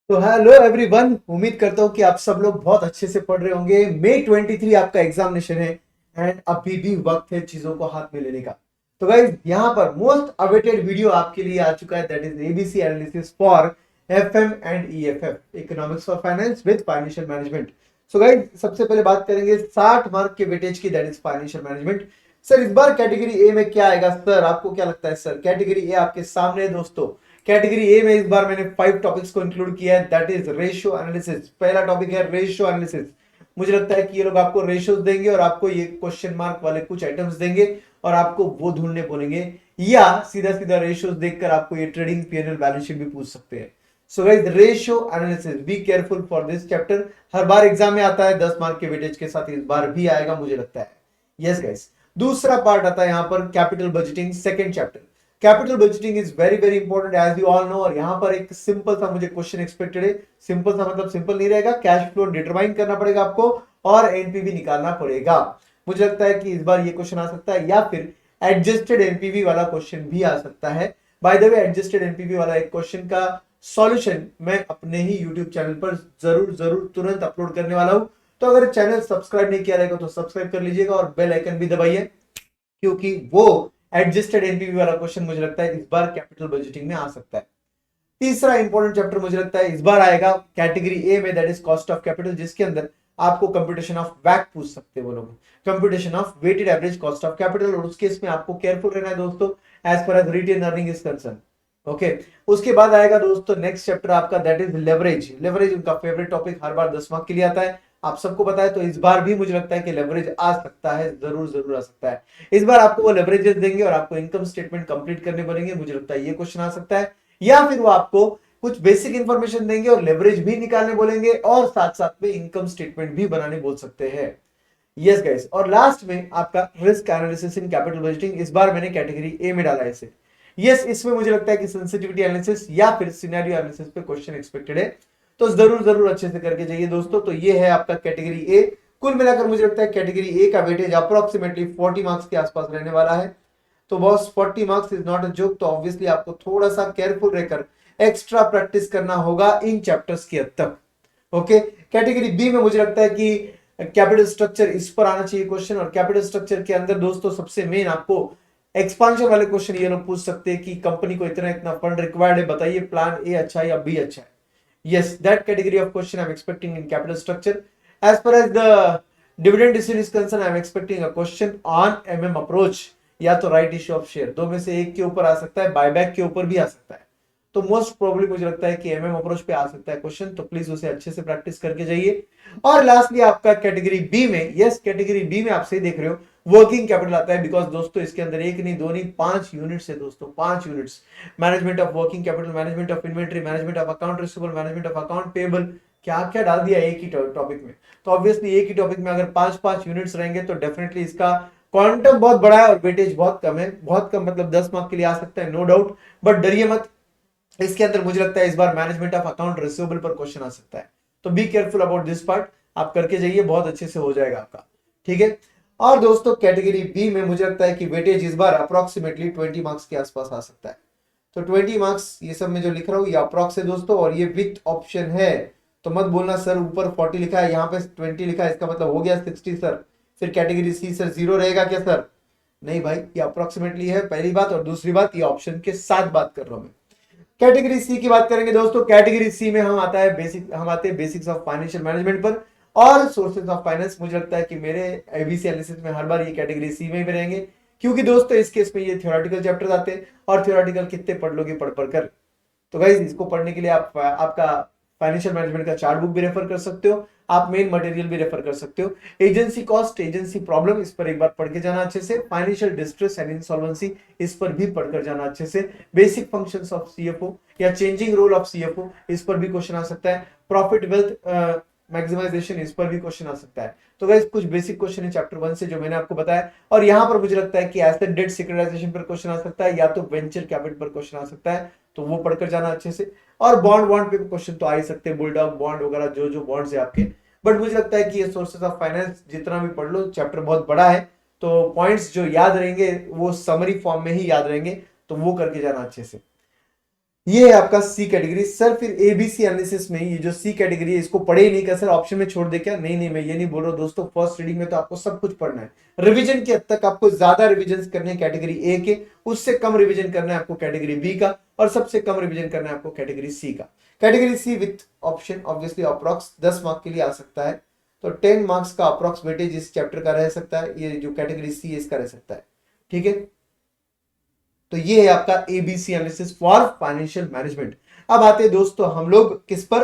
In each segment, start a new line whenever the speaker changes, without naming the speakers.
तो hello everyone, उम्मीद करता हूँ कि आप सब लोग बहुत अच्छे से पढ़ रहे होंगे। मई 23 आपका एग्जामिनेशन है एंड अभी भी वक्त है चीजों को हाथ में लेने का। तो गाइस यहाँ पर मोस्ट अवेटेड वीडियो आपके लिए आ चुका है, that is ABC analysis for FM and EFF, economics for finance with financial management. So guys सबसे पहले बात करेंगे 60 मार्क के वेटेज की, that is financial management. Sir इस बार कैटेगरी ए में क्या आएगा? सर आपको क्या लगता है? सर कैटेगरी ए आपके सामने है दोस्तों। कैटेगरी ए में इस बार मैंने 5 टॉपिक्स को इंक्लूड किया है, दैट इज रेशियो एनालिसिस। पहला टॉपिक है रेशियो एनालिसिस। मुझे लगता है कि ये लोग आपको रेशियोज देंगे और आपको ये क्वेश्चन मार्क वाले कुछ आइटम्स देंगे और आपको वो ढूंढने बोलेंगे, या सीधा सीधा रेशियोज देखकर आपको ये ट्रेडिंग पीएनएल बैलेंस शीट भी पूछ सकते हैं। So guys ratio analysis, be careful for this chapter. Her bar exam में आता है 10 मार्क के वेटेज के साथ, इस बार भी आएगा मुझे लगता है। यस गाइस, दूसरा पार्ट आता है यहाँ पर capital budgeting, second chapter. Capital budgeting is very very important as you all know, और यहां पर एक सिंपल सा मुझे क्वेश्चन एक्सपेक्टेड है। सिंपल सा मतलब सिंपल नहीं रहेगा, कैश फ्लो डिटरमाइन करना पड़ेगा आपको और एनपीवी निकालना पड़ेगा। मुझे लगता है कि इस बार ये क्वेश्चन आ सकता है, या फिर एडजस्टेड एनपीवी वाला क्वेश्चन भी आ सकता है। By the way adjusted NPV वाला एक क्वेश्चन का सॉल्यूशन मैं अपने ही यूट्यूब चैनल पर जरूर जरूर तुरंत अपलोड करने वाला हूं। तो अगर चैनल सब्सक्राइब नहीं किया रहेगा तो सब्सक्राइब कर लीजिएगा और बेल आइकन भी दबाइए, क्योंकि वो एडजस्टेड एनपीवी वाला क्वेश्चन मुझे लगता है इस बार कैपिटल बजटिंग में आ सकता है। तीसरा इंपॉर्टेंट चैप्टर मुझे लगता है इस बार आएगा कैटेगरी ए में, that is cost of capital, जिसके अंदर आपको कंप्यूटेशन ऑफ वैक पूछ सकते हैं वो लोग, computation of weighted average cost of capital, और उसके इसमें आपको केयरफुल रहना है दोस्तों as per as retained earning is concern. Okay, उसके बाद आएगा दोस्तों नेक्स्ट चैप्टर आपका, दैट इज लेवरेज। लेवरेज उनका फेवरेट टॉपिक, हर बार 10 मार्क के लिए आता है, आप सबको पता है। तो इस बार भी मुझे लगता है कि लेवरेज आ सकता है, जरूर जरूर आ सकता है। इस बार आपको वो लेवरेजेस देंगे और आपको इनकम स्टेटमेंट कंप्लीट करने पड़ेंगे, मुझे लगता है ये क्वेश्चन आ सकता है। या फिर वो आपको कुछ बेसिक इंफॉर्मेशन देंगे और लेवरेज भी निकालने बोलेंगे और साथ साथ में इनकम स्टेटमेंट भी बनाने बोल सकते हैं। यस गाइस, और लास्ट में आपका risk analysis in capital budgeting, इस बार मैंने कैटेगरी ए में डाला है इसे। यस, इसमें मुझे लगता है कि सेंसिटिविटी एनालिसिस या फिर सिनेरियो एनालिसिस पे क्वेश्चन एक्सपेक्टेड है, तो जरूर जरूर अच्छे से करके जाइए दोस्तों। तो ये है आपका कैटेगरी ए। कुल मिलाकर मुझे लगता है कैटेगरी ए का वेटेज अप्रोक्सीमेटली 40 मार्क्स के आसपास रहने वाला है। तो boss 40 marks is not a joke, तो ऑब्वियसली आपको थोड़ा सा केयरफुल रहकर एक्स्ट्रा प्रैक्टिस करना होगा इन चैप्टर्स के हद तक। ओके, कैटेगरी बी में मुझे लगता है कि कैपिटल स्ट्रक्चर, इस पर आना चाहिए क्वेश्चन, और कैपिटल स्ट्रक्चर के अंदर दोस्तों सबसे मेन आपको एक्सपांशन वाले क्वेश्चन ये लोग पूछ सकते हैं कि कंपनी को इतना इतना फंड रिक्वायर्ड है, बताइए प्लान ए अच्छा है या बी अच्छा है। Yes, that category of question I am expecting in capital structure. As per as the dividend decision is concern, I am expecting a question on MM approach, या तो right issue of share, दो में से एक के ऊपर आ सकता है, बायबैक के ऊपर भी आ सकता है। तो मोस्ट प्रोबेबली मुझे लगता है कि एमएम अप्रोच पे आ सकता है क्वेश्चन, तो प्लीज उसे अच्छे से प्रैक्टिस करके जाइए। और लास्टली आपका कैटेगरी बी में, यस कैटेगरी बी में आप सही देख रहे हो, वर्किंग कैपिटल आता है, बिकॉज दोस्तों इसके अंदर एक नहीं दो नहीं 5 यूनिट्स है दोस्तों, 5 units. Management of working capital, management of inventory, management of account receivable, management of account payable, क्या क्या डाल दिया एक ही टॉपिक में। तो ऑब्वियसली एक ही टॉपिक में अगर 5-5 यूनिट्स रहेंगे तो डेफिनेटली इसका क्वांटम बहुत बड़ा है और वेटेज बहुत कम है, बहुत कम मतलब 10 मार्क के लिए आ सकता है, नो डाउट। बट डरिए मत, इसके अंदर मुझे लगता है इस बार मैनेजमेंट ऑफ अकाउंट रिसीवेबल पर क्वेश्चन आ सकता है। तो be careful about this part, आप करके जाइए, बहुत अच्छे से हो जाएगा आपका। ठीक है, और दोस्तों कैटेगरी बी में मुझे लगता है कि वेटेज इस बार अप्रोक्सीमेटली 20 मार्क्स के आसपास आ सकता है। तो 20 मार्क्स ये सब में जो लिख रहा हूं ये अप्रोक्स है दोस्तों, और ये विथ ऑप्शन है। तो मत बोलना सर ऊपर 40 लिखा है यहाँ पे 20 लिखा है, इसका मतलब हो गया 60 सर, फिर कैटेगरी सी सर 0 रहेगा क्या सर? नहीं भाई, ये अप्रोक्सीमेटली है, पहली बात। और दूसरी बात, ये ऑप्शन के साथ बात कर रहा हूं मैं। कैटेगरी सी की बात करेंगे दोस्तों, कैटेगरी सी में हम आते हैं बेसिक्स ऑफ फाइनेंशियल मैनेजमेंट पर और सोर्सेज ऑफ फाइनेंस। मुझे लगता है कि मेरे एबीसी एनालिसिस में हर बार ये कैटेगरी सी में ही रहेंगे, क्योंकि दोस्तों इस केस में ये थ्योरेटिकल चैप्टर्स आते हैं, और थ्योरेटिकल कितने पढ़ लोगे पढ़ पढ़ कर। तो गाइज इसको पढ़ने के लिए आप आपका फाइनेंशियल मैनेजमेंट का चार्ट बुक भी रेफर कर सकते हो, आप मेन मटेरियल भी रेफर कर सकते हो। एजेंसी कॉस्ट, एजेंसी प्रॉब्लम, इस पर एक बार पढ़ के जाना अच्छे से। फाइनेंशियल डिस्ट्रेस एंड इंसॉल्वेंसी, इस पर भी पढ़कर जाना अच्छे से। बेसिक फंक्शंस ऑफ सीएफओ या चेंजिंग रोल ऑफ सीएफओ, इस पर भी क्वेश्चन आ सकता है। प्रॉफिट वेल्थ मैक्सिमाइजेशन, इस पर भी क्वेश्चन आ सकता है। तो गाइस कुछ बेसिक क्वेश्चन है चैप्टर 1 से जो मैंने आपको बताया, और यहां पर मुझे लगता है कि एसेट डेट सिक्योराइजेशन पर क्वेश्चन आ सकता है, या तो वेंचर कैपिटल पर क्वेश्चन आ सकता है, तो वो पढ़कर जाना अच्छे से। और बॉन्ड बॉन्ड पे क्वेश्चन तो आ ही सकते हैं, बुलडॉग बॉन्ड वगैरह जो जो बॉन्ड्स है आपके। बट मुझे लगता है कि ये सोर्सेज ऑफ फाइनेंस जितना भी पढ़ लो, चैप्टर बहुत बड़ा है, तो पॉइंट्स जो याद रहेंगे वो समरी फॉर्म में ही याद रहेंगे, तो वो करके जाना अच्छे से। ये है आपका सी कैटेगरी। सर फिर एबीसी एनालिसिस में ये जो सी कैटेगरी है इसको पढ़े ही नहीं क्या सर, ऑप्शन में छोड़ दे क्या? नहीं नहीं, मैं ये नहीं बोल रहा हूं दोस्तों, फर्स्ट रीडिंग में तो आपको सब कुछ पढ़ना है। रिवीजन के हद तक आपको ज्यादा रिवीजन करने हैं कैटेगरी ए के, उससे कम रिवीजन करना है आपको कैटेगरी बी का, और सबसे कम रिवीजन करना है आपको कैटेगरी सी का। Category C with option obviously approx 10 mark के लिए आ सकता है, तो 10 मार्क्स का अप्रॉक्स वेटेज इस चैप्टर का रह सकता है, ये जो कैटेगरी सी है इसका रह सकता है। ठीक है, तो ये है आपका ABC analysis for financial management. अब आते हैं दोस्तों हम लोग किस पर?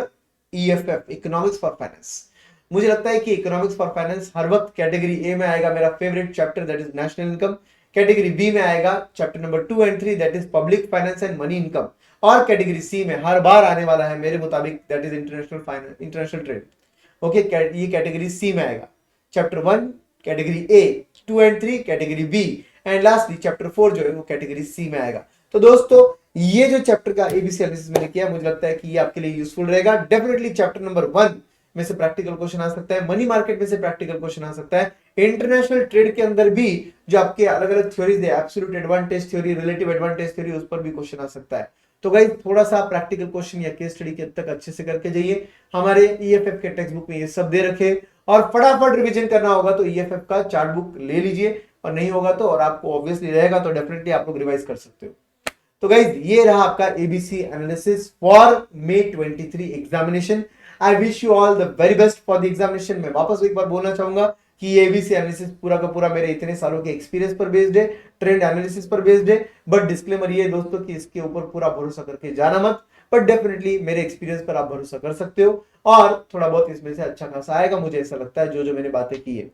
EFF, economics for finance. मुझे लगता है कि इकोनॉमिक्स फॉर फाइनेंस हर वक्त कैटेगरी ए में आएगा, मेरा favourite chapter that is national income. Category B में आएगा chapter number 2 and 3 that is public finance and money income. और कैटेगरी सी में हर बार आने वाला है मेरे मुताबिक that is international finance, international trade. Okay, ये कैटेगरी सी में आएगा। Chapter 1 category A, 2 and 3 category B, and lastly chapter 4 जो है वो कैटेगरी सी में आएगा। तो दोस्तों ये जो चैप्टर का एबीसी एनालिसिस मैंने किया, मुझे लगता है कि ये आपके लिए यूजफुल रहेगा। डेफिनेटली चैप्टर नंबर 1 में से प्रैक्टिकल क्वेश्चन आ सकता है, मनी मार्केट में से प्रैक्टिकल क्वेश्चन आ सकता है, इंटरनेशनल ट्रेड के अंदर भी जो आपके अलग अलग थ्योरीज है, absolute advantage theory, relative advantage theory, उस पर भी क्वेश्चन आ सकता है। तो गाइस थोड़ा सा प्रैक्टिकल क्वेश्चन या केस स्टडी के तक अच्छे से करके जाइए। हमारे ईएफएफ के टेक्स्ट बुक में ये सब दे रखे, और फटाफट रिवीजन करना होगा तो ईएफएफ का चार्ट बुक ले लीजिए, और नहीं होगा तो, और आपको ऑब्वियसली रहेगा तो डेफिनेटली आप लोग रिवाइज कर सकते हो। तो गाइज ये रहा आपका ABC analysis for may 23 examination. I wish you all the very best for the examination. मैं वापस एक बार बोलना चाहूंगा कि ये एबीसी एनालिसिस पूरा का पूरा मेरे इतने सालों के एक्सपीरियंस पर बेस्ड है, ट्रेंड एनालिसिस पर बेस्ड है। बट डिस्क्लेमर ये है दोस्तों कि इसके ऊपर पूरा भरोसा करके जाना मत, बट डेफिनेटली मेरे एक्सपीरियंस पर आप भरोसा कर सकते हो, और थोड़ा बहुत इसमें से अच्छा खासा आएगा, मुझे ऐसा लगता है, जो जो मैंने बातें की है।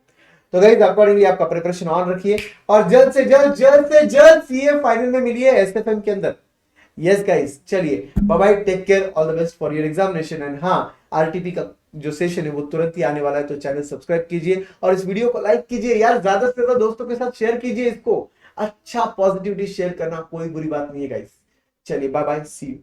तो गाइस अकॉर्डिंगली आपका प्रिपरेशन ऑन रखिए, और जल्द सीए फाइनल में मिलिए एसएफएम के अंदर। यस गाइस, चलिए bye bye, take care, all the best for your examination. And हाँ, आरटीपी का जो सेशन है वो तुरंत ही आने वाला है, तो चैनल सब्सक्राइब कीजिए और इस वीडियो को लाइक कीजिए यार, ज्यादा से ज्यादा दोस्तों के साथ शेयर कीजिए इसको। अच्छा पॉजिटिविटी शेयर करना कोई बुरी बात नहीं है गाइस। चलिए बाय बाय, सी यू।